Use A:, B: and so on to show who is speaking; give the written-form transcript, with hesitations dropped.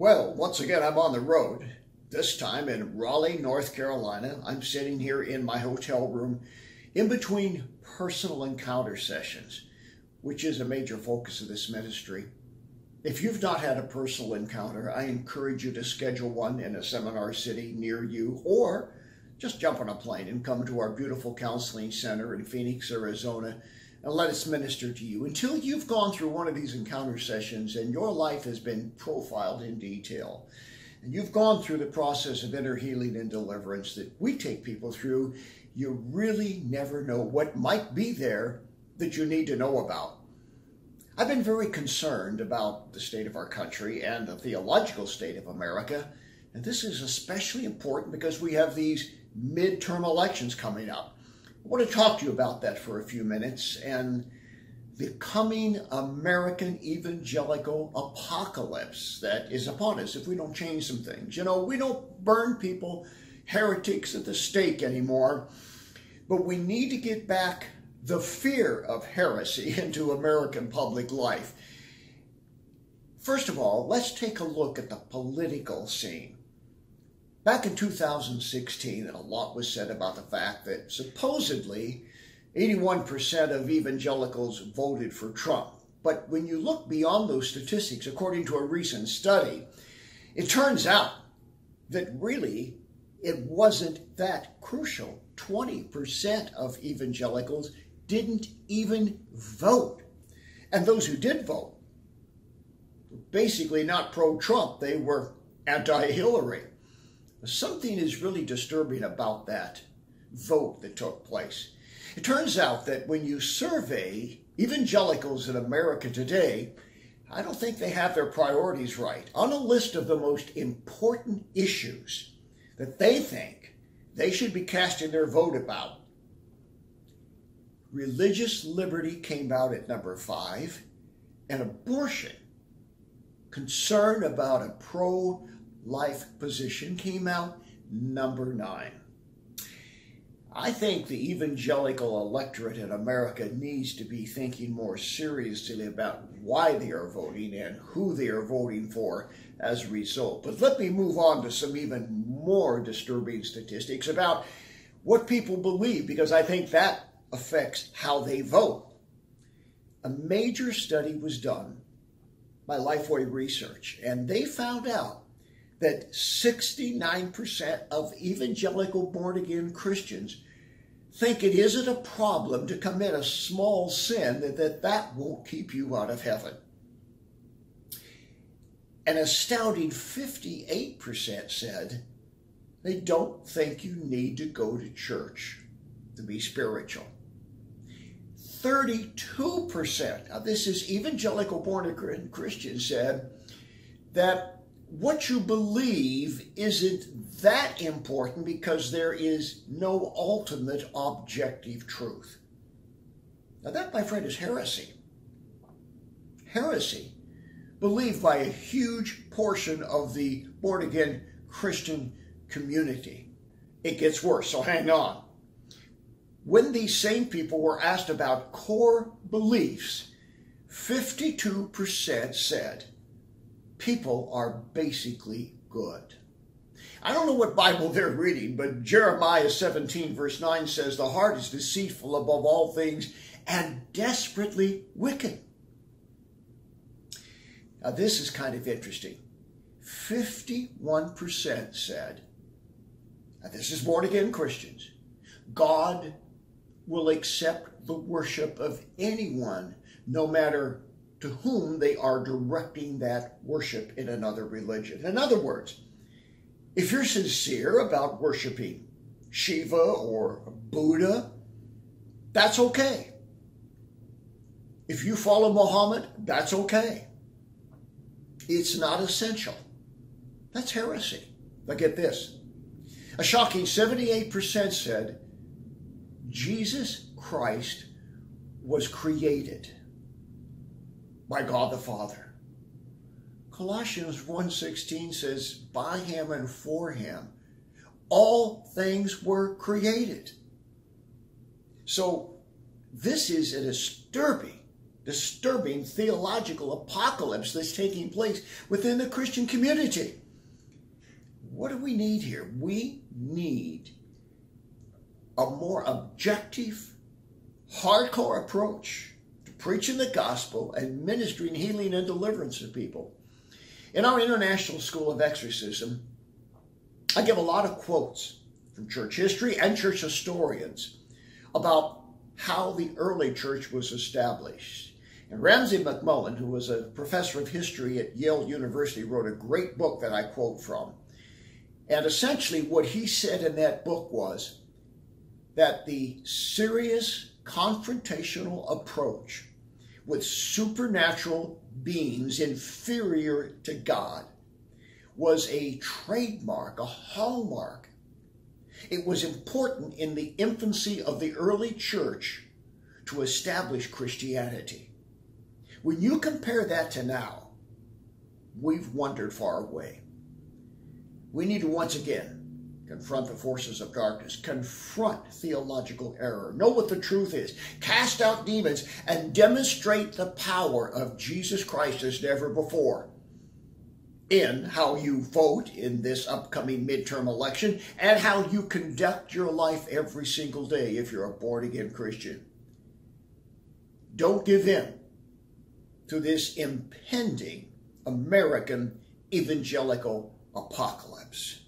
A: Well, once again, I'm on the road, this time in Raleigh, North Carolina. I'm sitting here in my hotel room in between personal encounter sessions, which is a major focus of this ministry. If you've not had a personal encounter, I encourage you to schedule one in a seminar city near you, or just jump on a plane and come to our beautiful counseling center in Phoenix, Arizona, and let us minister to you until you've gone through one of these encounter sessions and your life has been profiled in detail. And you've gone through the process of inner healing and deliverance that we take people through. You really never know what might be there that you need to know about. I've been very concerned about the state of our country and the theological state of America. And this is especially important because we have these midterm elections coming up. I want to talk to you about that for a few minutes and the coming American evangelical apocalypse that is upon us if we don't change some things. You know, we don't burn people, heretics at the stake anymore, but we need to get back the fear of heresy into American public life. First of all, let's take a look at the political scene. Back in 2016, a lot was said about the fact that supposedly 81% of evangelicals voted for Trump. But when you look beyond those statistics, according to a recent study, it turns out that really it wasn't that crucial. 20% of evangelicals didn't even vote. And those who did vote were basically not pro-Trump. They were anti-Hillary. Something is really disturbing about that vote that took place. It turns out that when you survey evangelicals in America today, I don't think they have their priorities right. On a list of the most important issues that they think they should be casting their vote about, religious liberty came out at number 5, and abortion, concern about a pro-life position, came out number 9. I think the evangelical electorate in America needs to be thinking more seriously about why they are voting and who they are voting for as a result. But let me move on to some even more disturbing statistics about what people believe, because I think that affects how they vote. A major study was done by LifeWay Research, and they found out that 69% of evangelical born-again Christians think it isn't a problem to commit a small sin, that won't keep you out of heaven. An astounding 58% said they don't think you need to go to church to be spiritual. 32%, now this is evangelical born-again Christians, said that what you believe isn't that important because there is no ultimate objective truth. Now that, my friend, is heresy. Heresy, believed by a huge portion of the born-again Christian community. It gets worse, so hang on. When these same people were asked about core beliefs, 52% said people are basically good. I don't know what Bible they're reading, but Jeremiah 17 verse 9 says, the heart is deceitful above all things and desperately wicked. Now this is kind of interesting. 51% said, now this is born again Christians, God will accept the worship of anyone, no matter to whom they are directing that worship in another religion. In other words, if you're sincere about worshiping Shiva or Buddha, that's okay. If you follow Muhammad, that's okay. It's not essential. That's heresy. But get this. A shocking 78% said Jesus Christ was created by God the Father. Colossians 1:16 says, by him and for him, all things were created. So this is a disturbing disturbing theological apocalypse that's taking place within the Christian community. What do we need here? We need a more objective, hardcore approach to preaching the gospel and ministering healing and deliverance to people. In our International School of Exorcism, I give a lot of quotes from church history and church historians about how the early church was established. And Ramsay MacMullen, who was a professor of history at Yale University, wrote a great book that I quote from. And essentially what he said in that book was that the serious confrontational approach with supernatural beings inferior to God was a trademark, a hallmark. It was important in the infancy of the early church to establish Christianity. When you compare that to now, we've wandered far away. We need to once again confront the forces of darkness, confront theological error, know what the truth is, cast out demons, and demonstrate the power of Jesus Christ as never before in how you vote in this upcoming midterm election and how you conduct your life every single day if you're a born-again Christian. Don't give in to this impending American evangelical apocalypse.